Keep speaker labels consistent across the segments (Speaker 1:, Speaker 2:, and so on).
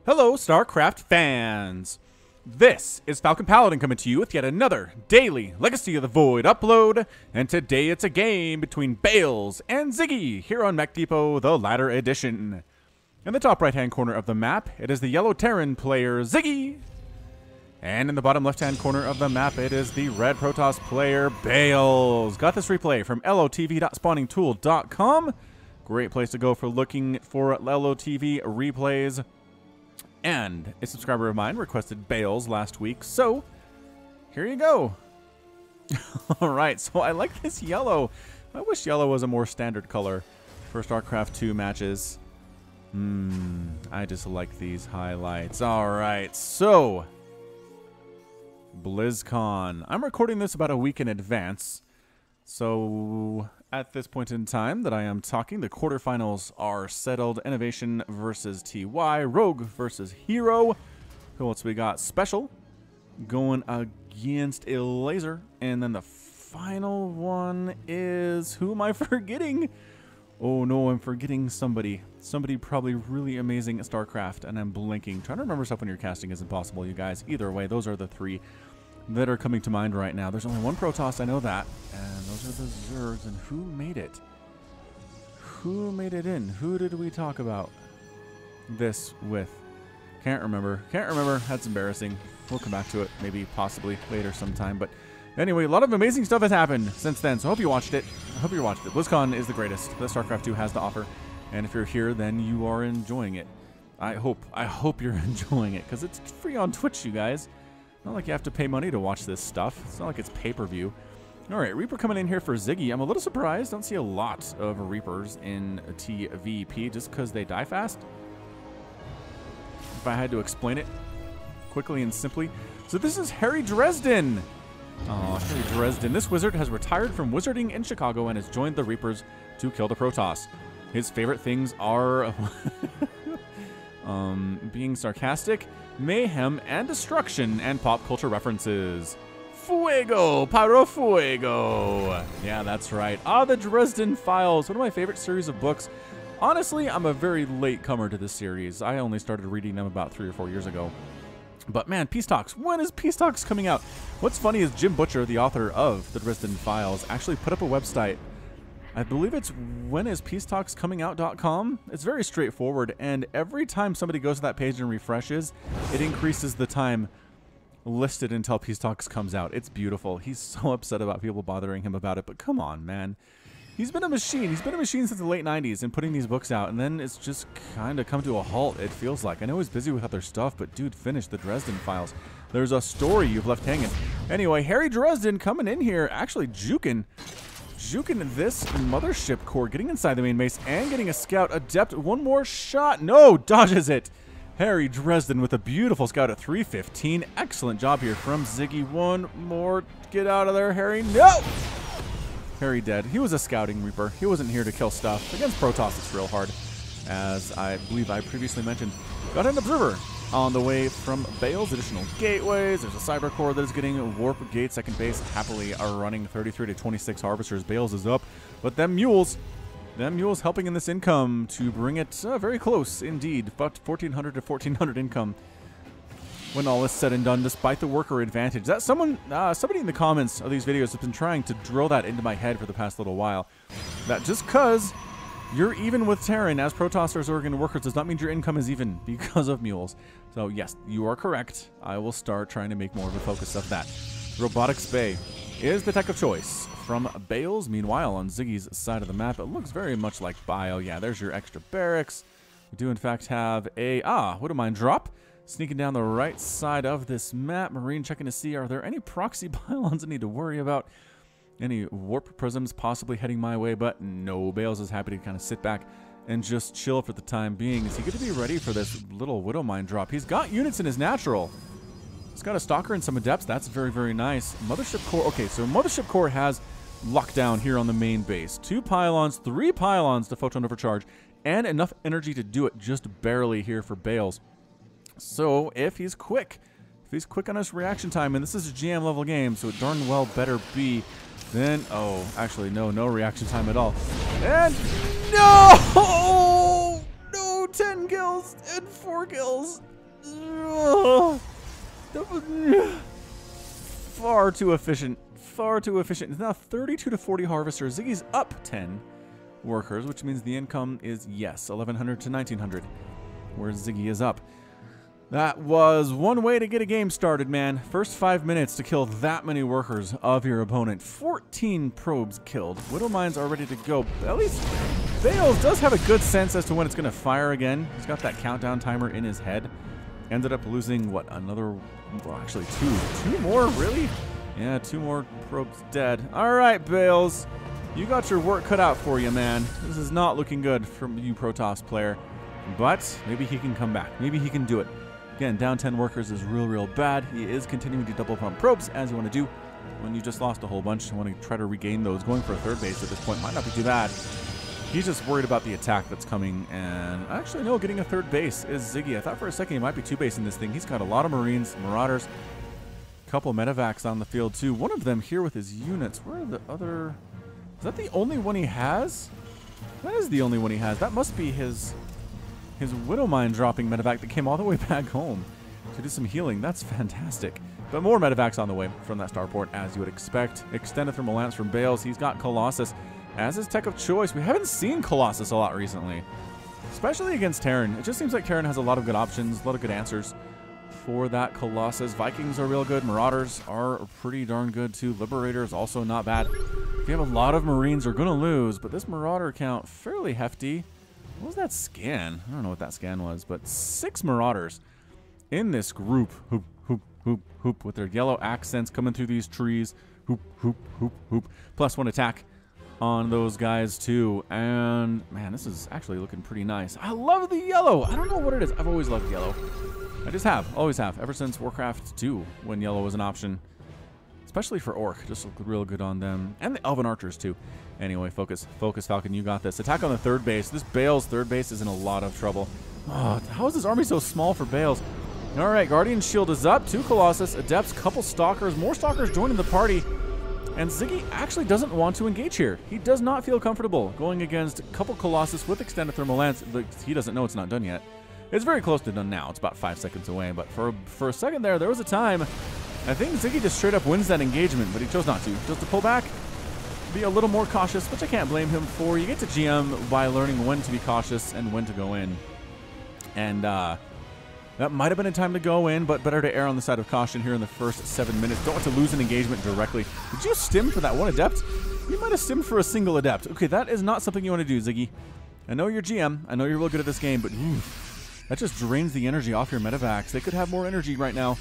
Speaker 1: Hello, StarCraft fans! This is Falcon Paladin coming to you with yet another daily Legacy of the Void upload, and today it's a game between Bales and Ziggy here on Mech Depot, the latter edition. In the top right-hand corner of the map, it is the yellow Terran player Ziggy, and in the bottom left-hand corner of the map, it is the red Protoss player Bales. Got this replay from lotv.spawningtool.com. Great place to go for looking for LOTV replays. And a subscriber of mine requested Bales last week, so here you go. Alright, so I like this yellow. I wish yellow was a more standard color for StarCraft 2 matches. I just like these highlights. Alright, so BlizzCon. I'm recording this about a week in advance. So at this point in time that I am talking, the quarterfinals are settled. Innovation versus TY, Rogue versus Hero. Who else we got? Special going against a Laser. And then the final one is, who am I forgetting? Oh no, I'm forgetting somebody. Somebody probably really amazing at StarCraft, and I'm blinking. Trying to remember stuff when you're casting is impossible, you guys. Either way, those are the three that are coming to mind right now. There's only one Protoss, I know that. And those are the Zergs. And who made it? Who made it in? Who did we talk about this with? Can't remember. Can't remember. That's embarrassing. We'll come back to it maybe possibly later sometime. But anyway, a lot of amazing stuff has happened since then. So I hope you watched it. I hope you watched it. BlizzCon is the greatest that StarCraft 2 has to offer. And if you're here, then you are enjoying it. I hope you're enjoying it, because it's free on Twitch, you guys. Not like you have to pay money to watch this stuff. It's not like it's pay-per-view. Alright, Reaper coming in here for Ziggy. I'm a little surprised. Don't see a lot of Reapers in TVP just because they die fast. If I had to explain it quickly and simply. So this is Harry Dresden. Oh, Harry Dresden. This wizard has retired from wizarding in Chicago and has joined the Reapers to kill the Protoss. His favorite things are being sarcastic, mayhem, and destruction, and pop culture references. Fuego! Pyro Fuego! Yeah, that's right. The Dresden Files, one of my favorite series of books. Honestly, I'm a very late comer to this series. I only started reading them about 3 or 4 years ago. But man, Peace Talks. When is Peace Talks coming out? What's funny is Jim Butcher, the author of the Dresden Files, actually put up a website. I believe it's whenispeacetalkscomingout.com. It's very straightforward, and every time somebody goes to that page and refreshes, it increases the time listed until Peace Talks comes out. It's beautiful. He's so upset about people bothering him about it, but come on, man. He's been a machine. He's been a machine since the late 90s in putting these books out, and then it's just kind of come to a halt, it feels like. I know he's busy with other stuff, but dude, finish the Dresden Files. There's a story you've left hanging. Anyway, Harry Dresden coming in here, actually juking this mothership core, getting inside the main base and getting a scout adept. One more shot. No, dodges it. Harry Dresden with a beautiful scout at 315. Excellent job here from Ziggy. One more. Get out of there, Harry. No! Harry dead. He was a scouting Reaper. He wasn't here to kill stuff. Against Protoss, it's real hard. As I believe I previously mentioned. Got an observer on the way from Bales. Additional gateways. There's a cyber core that is getting warp gate. Second base happily are running 33 to 26 harvesters. Bales is up, but them mules helping in this income to bring it very close indeed. About 1,400 to 1,400 income when all is said and done, despite the worker advantage. That somebody in the comments of these videos has been trying to drill that into my head for the past little while. That just because you're even with Terran as Protoss or Zerg workers does not mean your income is even because of mules. So yes, you are correct. I will start trying to make more of a focus of that. Robotics Bay is the tech of choice from Bales. Meanwhile, on Ziggy's side of the map, it looks very much like Bio. Yeah, there's your extra barracks. We do in fact have a, Widowmine drop. Sneaking down the right side of this map. Marine checking to see, are there any proxy pylons I need to worry about? Any warp prisms possibly heading my way, but no. Bales is happy to kind of sit back and just chill for the time being. Is he going to be ready for this little Widowmine drop? He's got units in his natural. He's got a Stalker and some Adepts. That's very, very nice. Mothership Core. Okay, so Mothership Core has lockdown here on the main base. 2 pylons, 3 pylons to photon overcharge, and enough energy to do it just barely here for Bales. So if he's quick on his reaction time, and this is a GM level game, so it darn well better be, then, actually, no reaction time at all. And, no! No, 10 kills and 4 kills. Far too efficient. Far too efficient. It's now 32 to 40 harvesters. Ziggy's up 10 workers, which means the income is, yes, 1,100 to 1,900, where Ziggy is up. That was one way to get a game started, man. First 5 minutes to kill that many workers of your opponent. 14 probes killed. Widow mines are ready to go. At least Bales does have a good sense as to when it's going to fire again. He's got that countdown timer in his head. Ended up losing, what, another, well, actually two more, really? Yeah, 2 more probes dead. All right, Bales. You got your work cut out for you, man. This is not looking good from you, Protoss player. But maybe he can come back. Maybe he can do it. Again, down 10 workers is real bad. He is continuing to double pump probes, as you want to do when you just lost a whole bunch. You want to try to regain those. Going for a third base at this point might not be too bad. He's just worried about the attack that's coming. And actually, no, getting a third base is Ziggy. I thought for a second he might be two-basing this thing. He's got a lot of Marines, Marauders, a couple medevacs on the field, too. One of them here with his units. Where are the other... Is that the only one he has? That is the only one he has. That must be his Widow Mine dropping medevac that came all the way back home to do some healing. That's fantastic. But more medevacs on the way from that starport, as you would expect. Extended Thermal Lance from Bales. He's got Colossus as his tech of choice. We haven't seen Colossus a lot recently, especially against Terran. It just seems like Terran has a lot of good options, a lot of good answers for that Colossus. Vikings are real good. Marauders are pretty darn good, too. Liberators also not bad. If you have a lot of Marines, you're going to lose, but this Marauder count, fairly hefty. What was that scan? I don't know what that scan was, but 6 Marauders in this group. Hoop, hoop, hoop, hoop, with their yellow accents coming through these trees. Hoop, hoop, hoop, hoop. +1 attack on those guys, too. And, man, this is actually looking pretty nice. I love the yellow. I don't know what it is. I've always loved yellow. I just have. Always have. Ever since Warcraft 2, when yellow was an option. Especially for Orc. Just look real good on them. And the Elven Archers, too. Anyway, focus. Focus, Falcon. You got this. Attack on the third base. This Bales third base is in a lot of trouble. Oh, how is this army so small for Bales? All right, Guardian Shield is up. 2 Colossus, Adepts, couple Stalkers. More Stalkers joining the party. And Ziggy actually doesn't want to engage here. He does not feel comfortable going against a couple Colossus with Extended Thermal Lance. He doesn't know it's not done yet. It's very close to done now. It's about 5 seconds away. But for a second there was a time. I think Ziggy just straight up wins that engagement, but he chose not to. Just to pull back, be a little more cautious, which I can't blame him for. You get to GM by learning when to be cautious and when to go in. And that might have been a time to go in, but better to err on the side of caution here in the first 7 minutes. Don't want to lose an engagement directly. Did you stim for that one Adept? You might have stimmed for a single Adept. Okay, that is not something you want to do, Ziggy. I know you're GM. I know you're real good at this game, but that just drains the energy off your medevacs. They could have more energy right now.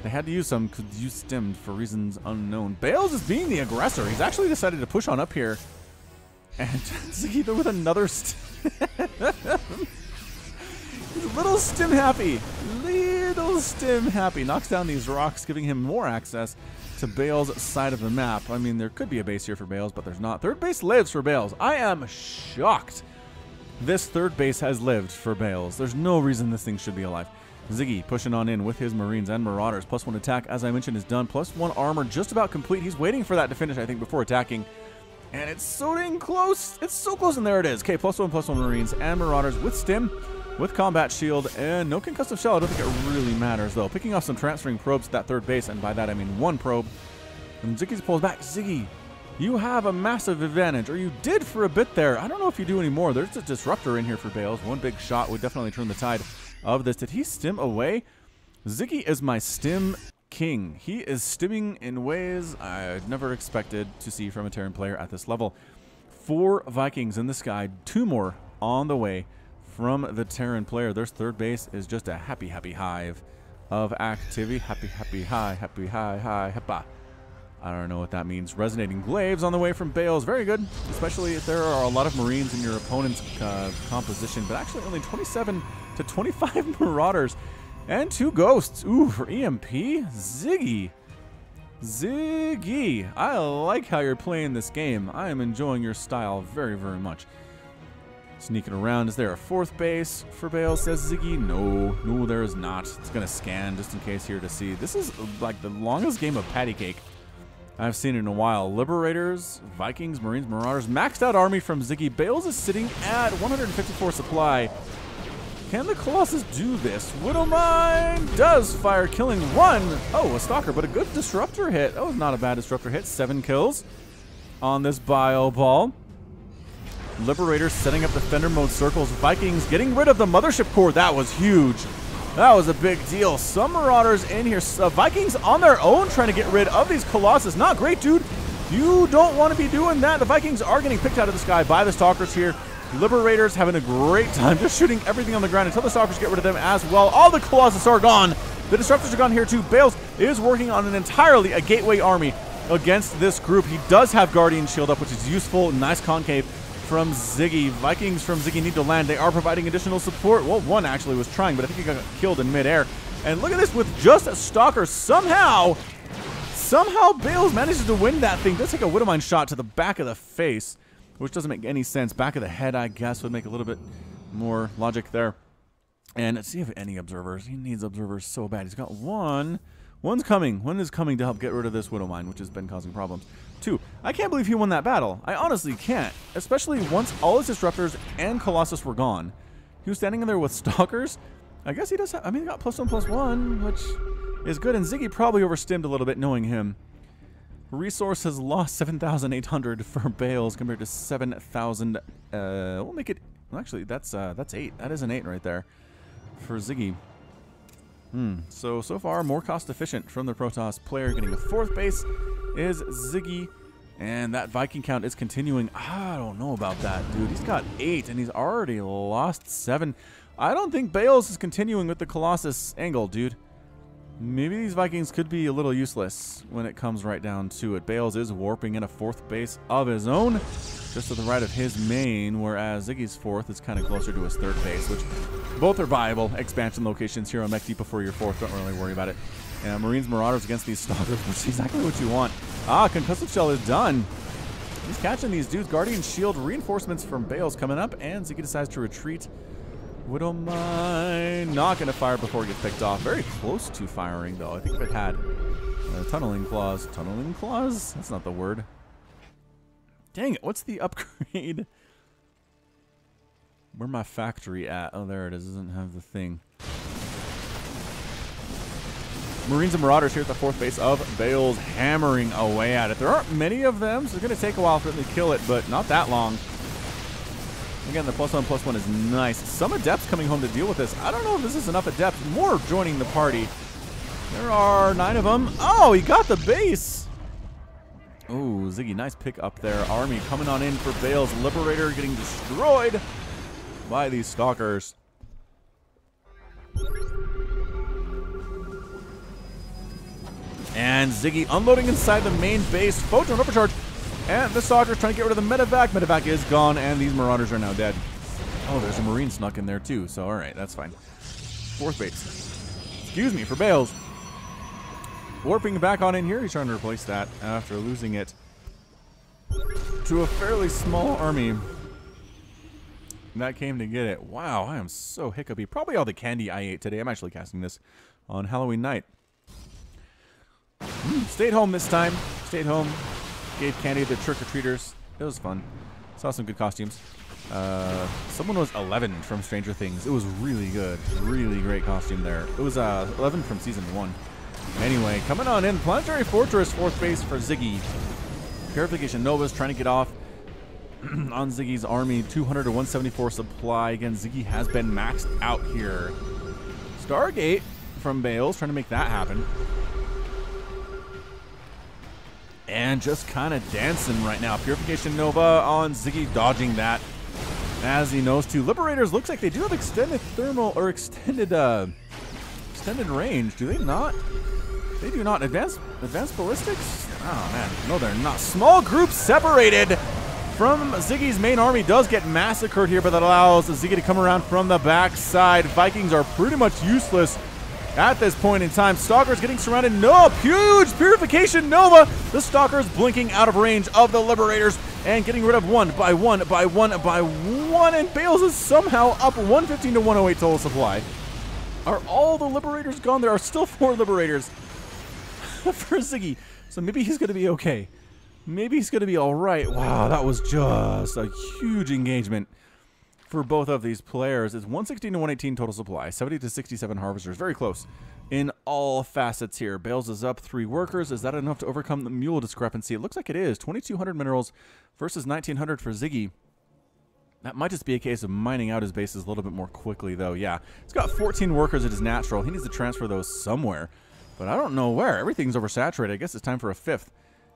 Speaker 1: They had to use some because you stemmed for reasons unknown. Bales is being the aggressor. He's actually decided to push on up here. And Ziggy with another stim. He's a little stim happy. Little stim happy. Knocks down these rocks, giving him more access to Bales' side of the map. I mean, there could be a base here for Bales, but there's not. Third base lives for Bales. I am shocked this third base has lived for Bales. There's no reason this thing should be alive. Ziggy pushing on in with his Marines and Marauders. +1 attack, as I mentioned, is done. +1 armor just about complete. He's waiting for that to finish, I think, before attacking. And it's so dang close. It's so close, and there it is. Okay, +1 Marines and Marauders with stim, with combat shield, and no concussive shell. I don't think it really matters, though. Picking off some transferring probes to that third base, and by that I mean 1 probe. And Ziggy pulls back. Ziggy, you have a massive advantage, or you did for a bit there. I don't know if you do anymore. There's a disruptor in here for Bales. One big shot would definitely turn the tide of this. Did he stim away? Ziggy is my stim king. He is stimming in ways I'd never expected to see from a Terran player at this level. 4 Vikings in the sky, 2 more on the way from the Terran player. Their third base is just a happy hive of activity. Happy high, heppa. I don't know what that means. Resonating glaives on the way from Bales. Very good, especially if there are a lot of Marines in your opponent's composition, but actually only 27 to 25 Marauders and 2 Ghosts. Ooh, for EMP? Ziggy. Ziggy. I like how you're playing this game. I am enjoying your style very, very much. Sneaking around. Is there a 4th base for Bales, says Ziggy? No, there is not. It's going to scan just in case here to see. This is like the longest game of patty cake I've seen in a while. Liberators, Vikings, Marines, Marauders. Maxed out army from Ziggy. Bales is sitting at 154 supply Can the Colossus do this? Widowmine does fire, killing one. Oh, a Stalker, but a good Disruptor hit. That was not a bad Disruptor hit. 7 kills on this Bio Ball. Liberators setting up Defender mode circles. Vikings getting rid of the Mothership Core. That was huge. That was a big deal. Some Marauders in here. Vikings on their own trying to get rid of these Colossus. Not great, dude. You don't want to be doing that. The Vikings are getting picked out of the sky by the Stalkers here. Liberators having a great time just shooting everything on the ground until the Stalkers get rid of them as well. All the Colossus are gone. The Disruptors are gone here too. Bales is working on an entirely a gateway army against this group. He does have Guardian Shield up, which is useful. Nice concave from Ziggy. Vikings from Ziggy need to land. They are providing additional support. Well, one actually was trying, but I think he got killed in midair. And look at this, with just a Stalker, somehow Bales manages to win that thing. Does take a Widowmine shot to the back of the face, which doesn't make any sense. Back of the head, I guess, would make a little bit more logic there. And let's see if any observers. He needs observers so bad. He's got one. One's coming. One is coming to help get rid of this Widowmine, which has been causing problems. 2, I can't believe he won that battle. I honestly can't. Especially once all his Disruptors and Colossus were gone. He was standing in there with Stalkers. I guess he does have, I mean, he got +1/+1, which is good. And Ziggy probably overstimmed a little bit knowing him. Resource has lost 7,800 for Bales compared to 7,000. We'll make it, well, actually, that's 8. That is an 8 right there for Ziggy. So far, more cost efficient from the Protoss player. Getting the 4th base is Ziggy. And that Viking count is continuing. I don't know about that, dude. He's got 8, and he's already lost 7. I don't think Bales is continuing with the Colossus angle, dude. Maybe these Vikings could be a little useless when it comes right down to it. Bales is warping in a 4th base of his own, just to the right of his main, whereas Ziggy's 4th is kind of closer to his 3rd base, which both are viable expansion locations here on Mech Depot for your 4th. Don't really worry about it. Marines Marauders against these Stalkers, which is exactly what you want. Concussive Shell is done. He's catching these dudes. Guardian Shield reinforcements from Bales coming up, and Ziggy decides to retreat. Widowmine not going to fire before it gets picked off. Very close to firing, though. I think if it had tunneling claws. Tunneling claws? That's not the word. Dang it. What's the upgrade? Where my factory at? Oh, there it is. It doesn't have the thing. Marines and Marauders here at the 4th base of Bales, hammering away at it. There aren't many of them, so it's going to take a while for them to kill it, but not that long. Again, the +1/+1 is nice. Some Adepts coming home to deal with this. I don't know if this is enough Adepts. More joining the party. There are 9 of them. Oh, he got the base. Oh, Ziggy, nice pick up there. Army coming on in for Bales. Liberator getting destroyed by these Stalkers. And Ziggy unloading inside the main base. Photon overcharge. And the Stalker's trying to get rid of the Medevac. Medevac is gone, and these Marauders are now dead. Oh, there's a Marine snuck in there, too. So, all right, that's fine. 4th base. Excuse me, for Bales. Warping back on in here. He's trying to replace that after losing it to a fairly small army that came to get it. Wow, I am so hiccupy. Probably all the candy I ate today. I'm actually casting this on Halloween night. Stayed home this time. Stayed home. Gave candy to trick-or-treaters. It was fun. Saw some good costumes. Someone was 11 from Stranger Things. It was really good. Really great costume there. It was 11 from Season 1. Anyway, coming on in. Planetary Fortress, 4th base for Ziggy. Purification Nova's trying to get off on Ziggy's army. 200 to 174 supply. Again, Ziggy has been maxed out here. Stargate from Bales, trying to make that happen. And just kind of dancing right now. Purification Nova on Ziggy, dodging that as he knows to. Liberators looks like they do have extended thermal or extended range. Do they not? They do not. Advanced ballistics? Oh man, no, they're not. Small group separated from Ziggy's main army does get massacred here, but that allows Ziggy to come around from the backside. Vikings are pretty much useless at this point in time. Stalkers getting surrounded. No, huge Purification Nova. The Stalkers blinking out of range of the Liberators and getting rid of one by one by one by one. And Bales is somehow up 115 to 108 total supply. Are all the Liberators gone? There are still 4 Liberators for Ziggy. So maybe he's going to be okay. Maybe he's going to be all right. Wow, that was just a huge engagement for both of these players is 116 to 118 total supply, 70 to 67 harvesters. Very close in all facets here. Bales is up 3 workers. Is that enough to overcome the mule discrepancy? It looks like it is. 2,200 minerals versus 1,900 for Ziggy. That might just be a case of mining out his bases a little bit more quickly, though. Yeah, he's got 14 workers at his natural. He needs to transfer those somewhere, but I don't know where. Everything's oversaturated. I guess it's time for a 5th.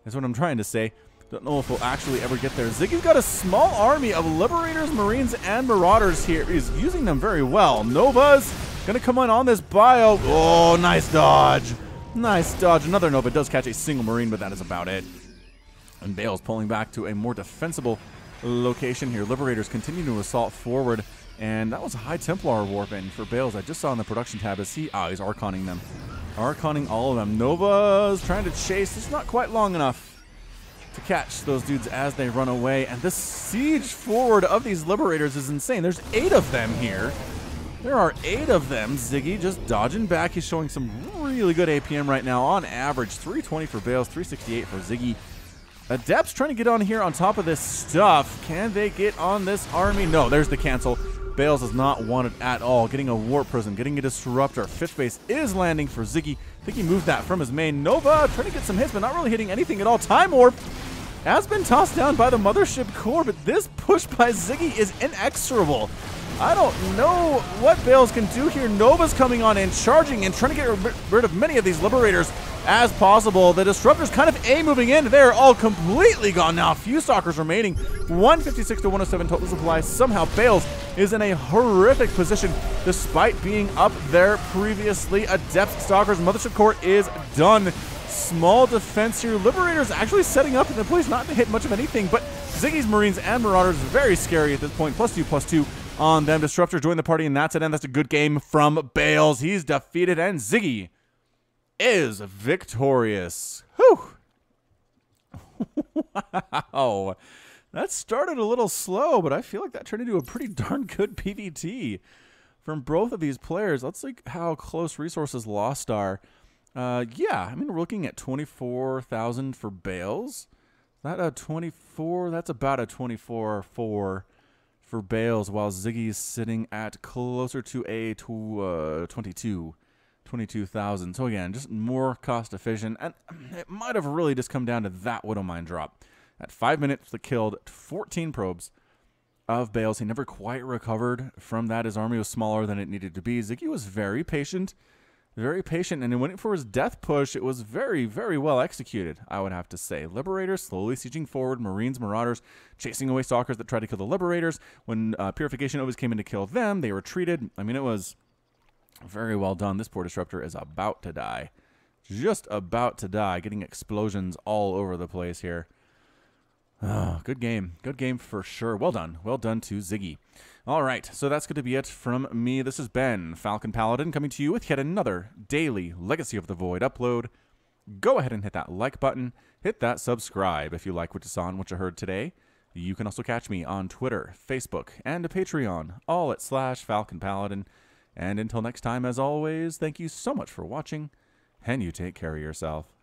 Speaker 1: That's what I'm trying to say. Don't know if we'll actually ever get there. Ziggy's got a small army of Liberators, Marines, and Marauders here. He's using them very well. Nova's going to come on this bio. Oh, nice dodge. Nice dodge. Another Nova does catch a single Marine, but that is about it. And Bale's pulling back to a more defensible location here. Liberators continue to assault forward, and that was a High Templar warp in for Bales. I just saw in the production tab as he's Archoning them. Archoning all of them. Nova's trying to chase. It's not quite long enough to catch those dudes as they run away, and this siege forward of these Liberators is insane. There's 8 of them here. There are 8 of them. Ziggy just dodging back. He's showing some really good APM right now. On average, 320 for Bales, 368 for Ziggy. Adepts trying to get on here on top of this stuff. Can they get on this army? No, there's the cancel. Bales does not want it at all. Getting a Warp Prism, getting a Disruptor. 5th base is landing for Ziggy. I think he moved that from his main. Nova trying to get some hits, but not really hitting anything at all. Time Warp has been tossed down by the Mothership core, but this push by Ziggy is inexorable. I don't know what Bales can do here. Nova's coming on and charging and trying to get rid of many of these Liberators as possible. The Disruptors kind of moving in. They're all completely gone now. A few Stalkers remaining. 156 to 107 total supply. Somehow Bales is in a horrific position despite being up there previously. Adept Stalkers. Mothership core is done. Small defense here. Liberators actually setting up in the place not to hit much of anything, but Ziggy's Marines and Marauders very scary at this point. +2/+2 on them. Disruptor join the party, and that's it. And that's a good game from Bales. He's defeated, and Ziggy is victorious. Whew. Wow. That started a little slow, but I feel like that turned into a pretty darn good PvT from both of these players. Let's see how close resources lost are. Yeah, I mean, we're looking at 24,000 for Bales. Is that a 24? That's about a 24-4 for Bales, while Ziggy's sitting at closer to a 22,000. So again, just more cost efficient, and it might have really just come down to that Widowmine drop. At 5 minutes, it killed 14 probes of Bales. He never quite recovered from that. His army was smaller than it needed to be. Ziggy was very patient, and in waiting for his death push, it was very, very well executed, I would have to say. Liberators slowly sieging forward, Marines, Marauders, chasing away Stalkers that tried to kill the Liberators. When Purification always came in to kill them, they retreated. I mean, it was very well done. This poor Disruptor is about to die. Just about to die, getting explosions all over the place here. Oh, good game. Good game for sure. Well done. Well done to Ziggy. All right, so that's going to be it from me. This has been Falcon Paladin coming to you with yet another daily Legacy of the Void upload. Go ahead and hit that like button. Hit that subscribe if you like what you saw and what you heard today. You can also catch me on Twitter, Facebook, and Patreon, all at /Falcon Paladin. And until next time, as always, thank you so much for watching, and you take care of yourself.